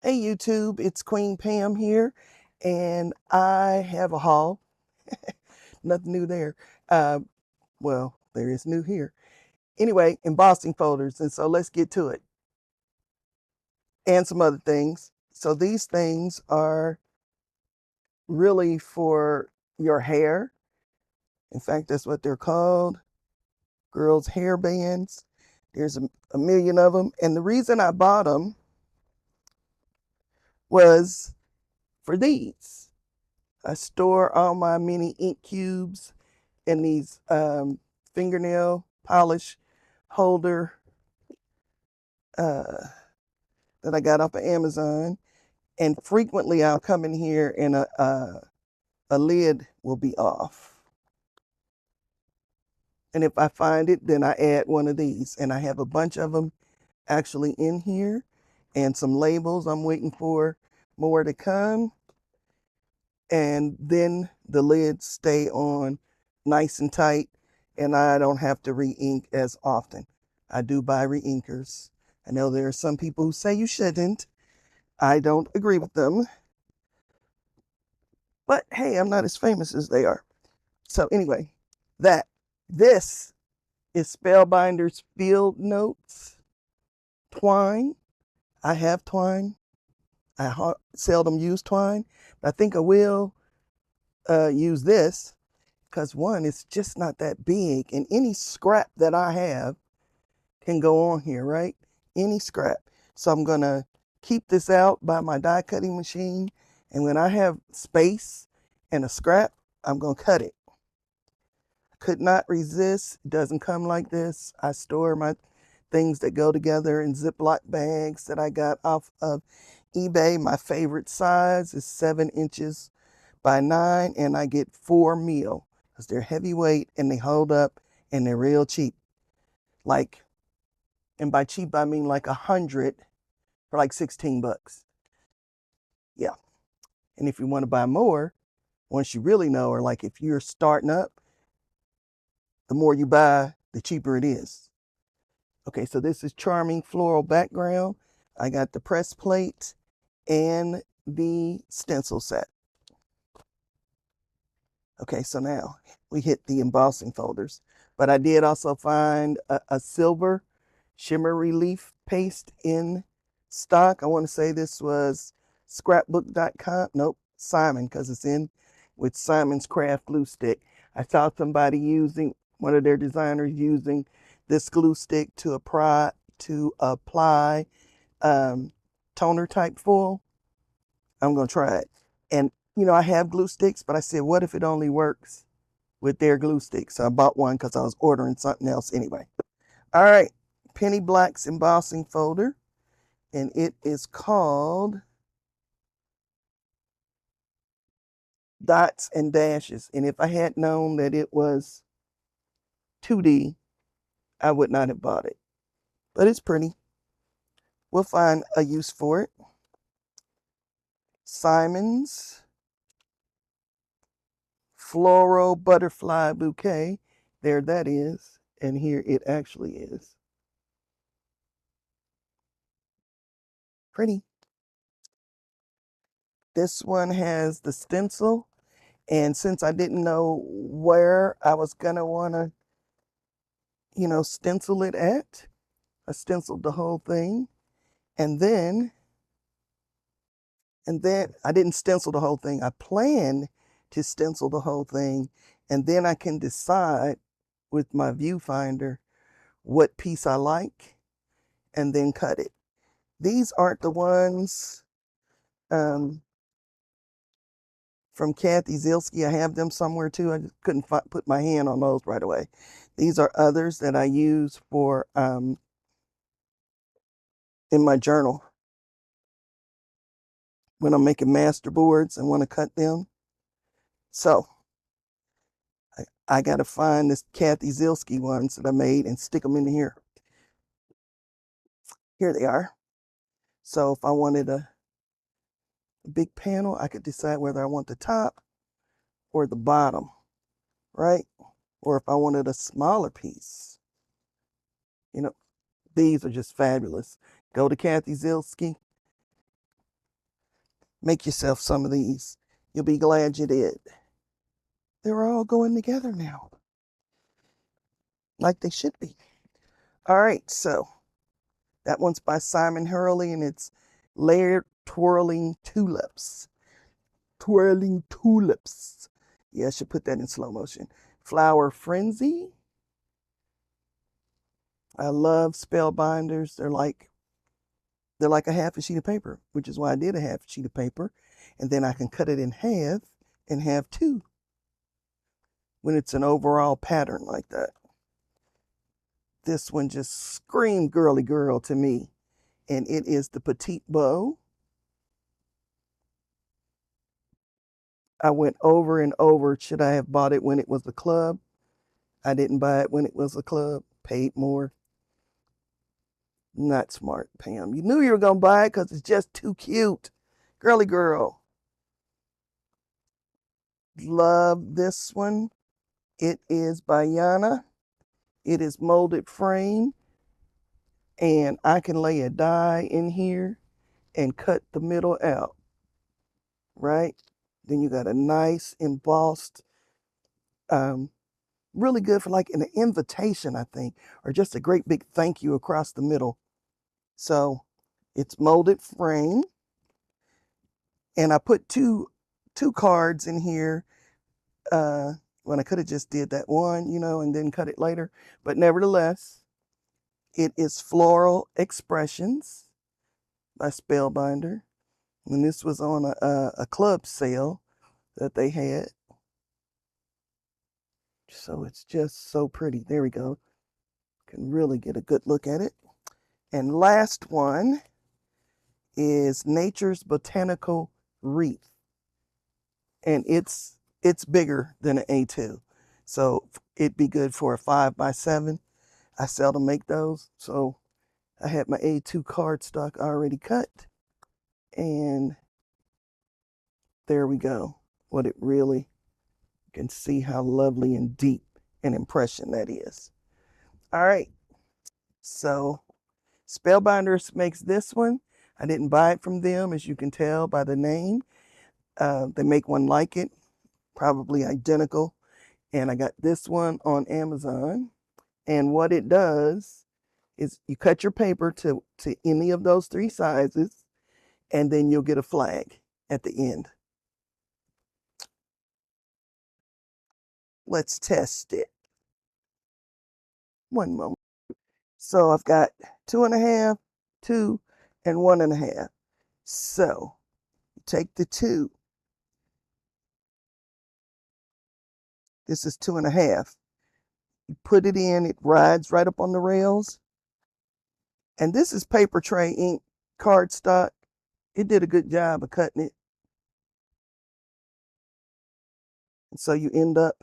Hey YouTube, it's Queen Pam here, and I have a haul. Nothing new there. Uh, well, there is new here. Anyway, embossing folders, and so let's get to it. And some other things. So these things are really for your hair. In fact, that's what they're called. Girls' hair bands. There's a million of them. And the reason I bought them was for these. I store all my mini ink cubes in these fingernail polish holder uh, that I got off of Amazon. And frequently I'll come in here and a lid will be off. And if I find it, then I add one of these. And I have a bunch of them actually in here and some labels. I'm waiting for more to come. And then the lids stay on nice and tight, and I don't have to re-ink as often. I do buy re-inkers. I know there are some people who say you shouldn't. I don't agree with them. But hey, I'm not as famous as they are. So anyway, this is Spellbinder's Field Notes twine. I have twine. I seldom use twine, but I think I will use this because one, it's just not that big, and any scrap that I have can go on here, right? Any scrap. So I'm gonna keep this out by my die cutting machine, and when I have space and a scrap, I'm gonna cut it. Could not resist. It doesn't come like this. I store my things that go together in Ziploc bags that I got off of eBay. My favorite size is 7 inches by 9, and I get 4 mil because they're heavyweight and they hold up and they're real cheap. Like, and by cheap I mean like 100 for like 16 bucks. Yeah. And if you want to buy more, once you really know, or like if you're starting up, the more you buy, the cheaper it is. Okay, so this is Charming Floral Background. I got the press plate and the stencil set. Okay, so now we hit the embossing folders. But I did also find a silver shimmer relief paste in stock. I want to say this was scrapbook.com. Nope, Simon, because it's in with Simon's Craft glue stick. I saw somebody using, one of their designers using this glue stick to apply toner type foil. I'm going to try it. And, you know, I have glue sticks, but I said, what if it only works with their glue sticks? So I bought one because I was ordering something else anyway. All right, Penny Black's embossing folder, and it is called Dots and Dashes. And if I had known that it was 2D, I would not have bought it. But it's pretty. We'll find a use for it. Simon's Floral Butterfly Bouquet. There that is. And here it actually is. Pretty. This one has the stencil. And since I didn't know where I was going to want to, you know, stencil it at, I stenciled the whole thing. And then I didn't stencil the whole thing. I planned to stencil the whole thing. And then I can decide with my viewfinder what piece I like and then cut it. These aren't the ones from Kathy Zilski. I have them somewhere too. I just couldn't put my hand on those right away. These are others that I use for in my journal when I'm making master boards and want to cut them. So I got to find this Kathy Zilski ones that I made and stick them in here. Here they are. So if I wanted a big panel, I could decide whether I want the top or the bottom, right? Or if I wanted a smaller piece. You know, these are just fabulous. Go to Kathy Zilski. Make yourself some of these. You'll be glad you did. They're all going together now, like they should be. All right, so that one's by Simon Hurley, and it's Layered Twirling Tulips. Twirling Tulips. Yeah, I should put that in slow motion. Flower Frenzy. I love spellbinders. They're like a half a sheet of paper, which is why I did a half sheet of paper. And then I can cut it in half and have two when it's an overall pattern like that. This one just screamed girly girl to me. And it is the Petite Bow. I went over and over. Should I have bought it when it was a club? I didn't buy it when it was a club. Paid more. Not smart, Pam. You knew you were going to buy it because it's just too cute. Girly girl. Love this one. It is by Yana. It is molded frame. And I can lay a die in here and cut the middle out. Right? Then you got a nice embossed, really good for like an invitation, I think, or just a great big thank you across the middle. So it's molded frame. And I put two cards in here when I could have just did that one, and then cut it later. But nevertheless, it is Floral Expressions by Spellbinder. And this was on a club sale that they had. So it's just so pretty. There we go. Can really get a good look at it. And last one is Nature's Botanical Wreath. And it's bigger than an A2. So it'd be good for a 5x7. I seldom make those. So I had my A2 cardstock already cut. And there we go. What it really, you can see how lovely and deep an impression that is. All right. So Spellbinders makes this one. I didn't buy it from them, as you can tell by the name. They make one like it, probably identical. And I got this one on Amazon. And what it does is you cut your paper to any of those three sizes, and then you'll get a flag at the end. Let's test it. One moment. So I've got 2.5, 2, and 1.5. So take the 2. This is 2.5. You put it in, it rides right up on the rails. And this is paper tray ink cardstock. It did a good job of cutting it. And so you end up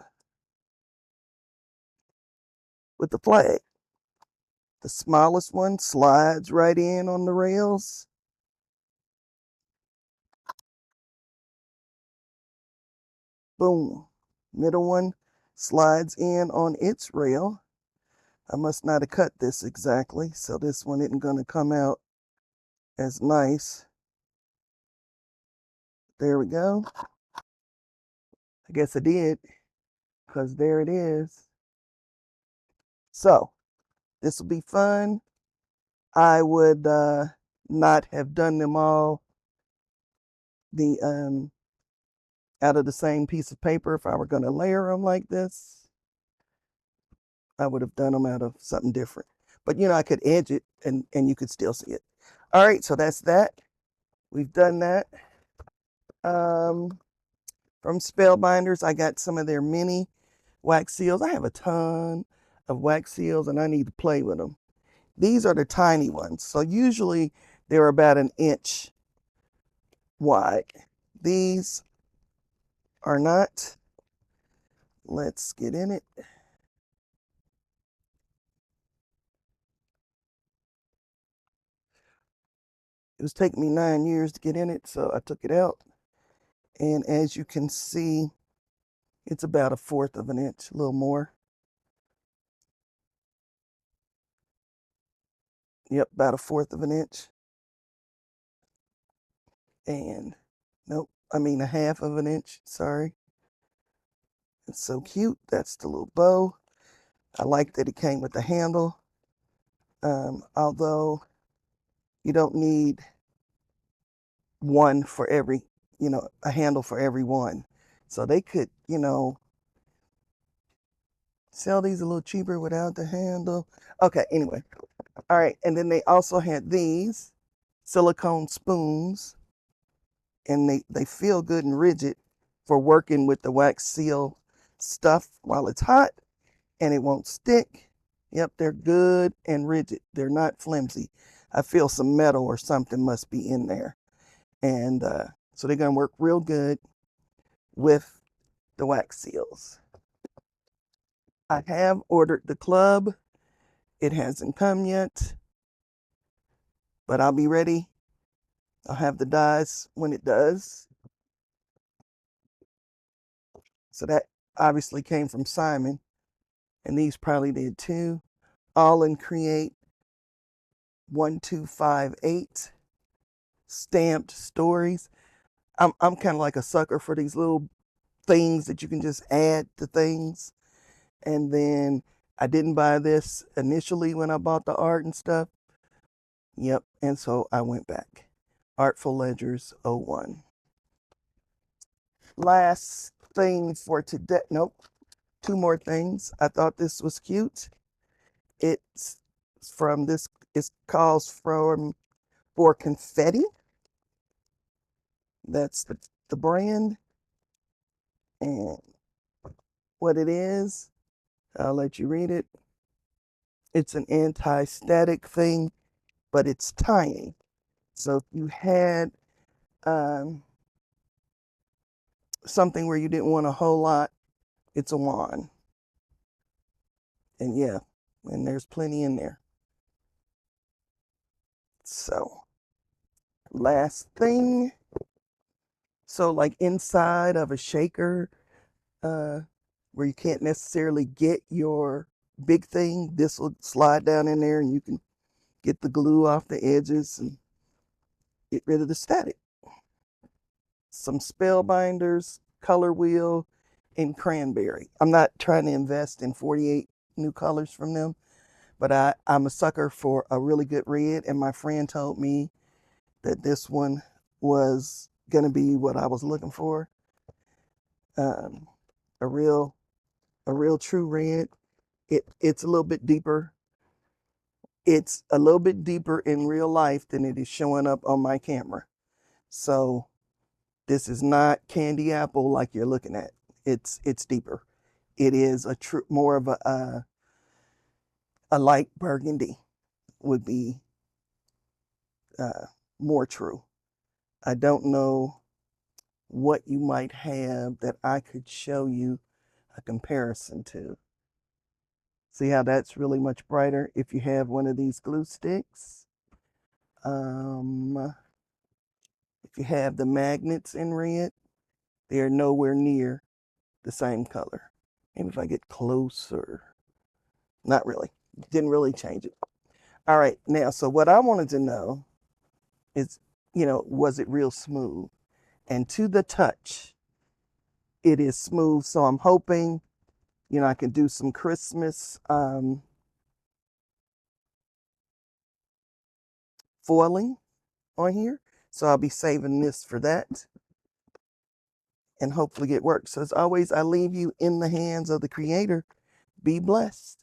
with the flag. The smallest one slides right in on the rails. Boom. Middle one slides in on its rail. I must not have cut this exactly, so this one isn't going to come out as nice. There we go. I guess I did, because there it is. So this will be fun. I would not have done them all out of the same piece of paper. If I were going to layer them like this, I would have done them out of something different. But I could edge it and you could still see it. All right, so that's that. We've done that. From Spellbinders, I got some of their mini wax seals. I have a ton of wax seals and I need to play with them. These are the tiny ones. So usually they're about an inch wide. These are not. Let's get in it. It was taking me 9 years to get in it, so I took it out. And as you can see, it's about 1/4 of an inch, a little more. Yep, about 1/4 of an inch. And Nope, I mean a half of an inch, sorry. It's so cute. That's the little bow. I like that it came with the handle. Although you don't need one for every, a handle for every one. So they could, sell these a little cheaper without the handle. Okay, anyway. All right, and then they also had these silicone spoons, and they feel good and rigid for working with the wax seal stuff while it's hot, and it won't stick. Yep, they're good and rigid. They're not flimsy. I feel some metal or something must be in there. And so they're going to work real good with the wax seals. I have ordered the club. It hasn't come yet, but I'll be ready. I'll have the dies when it does. So that obviously came from Simon, and these probably did too. All in Create 1258 stamped stories. I'm kind of like a sucker for these little things that you can just add to things. And then I didn't buy this initially when I bought the art and stuff. Yep, and so I went back. Artful Ledgers 01. Last thing for today. Nope, two more things. I thought this was cute. It's from this, it calls from for confetti. That's the brand. And what it is, I'll let you read it. It's an anti-static thing, but it's tiny. So if you had something where you didn't want a whole lot, it's a wand. And yeah, and there's plenty in there. So last thing, so like inside of a shaker, where you can't necessarily get your big thing, this will slide down in there and you can get the glue off the edges and get rid of the static. Some spellbinders, color wheel, and cranberry. I'm not trying to invest in 48 new colors from them, but I'm a sucker for a really good red, and my friend told me that this one was gonna be what I was looking for. Um, a real true red. It's a little bit deeper. It's a little bit deeper in real life than it is showing up on my camera. So this is not candy apple like you're looking at. It's deeper. It is a true, more of a light burgundy would be more true. I don't know what you might have that I could show you a comparison to. See how that's really much brighter if you have one of these glue sticks. If you have the magnets in red, they're nowhere near the same color. Maybe if I get closer. Not really. Didn't really change it. All right, now, so what I wanted to know is, was it real smooth? And to the touch, it is smooth. So I'm hoping, I can do some Christmas foiling on here. So I'll be saving this for that and hopefully it works. So as always, I leave you in the hands of the Creator. Be blessed.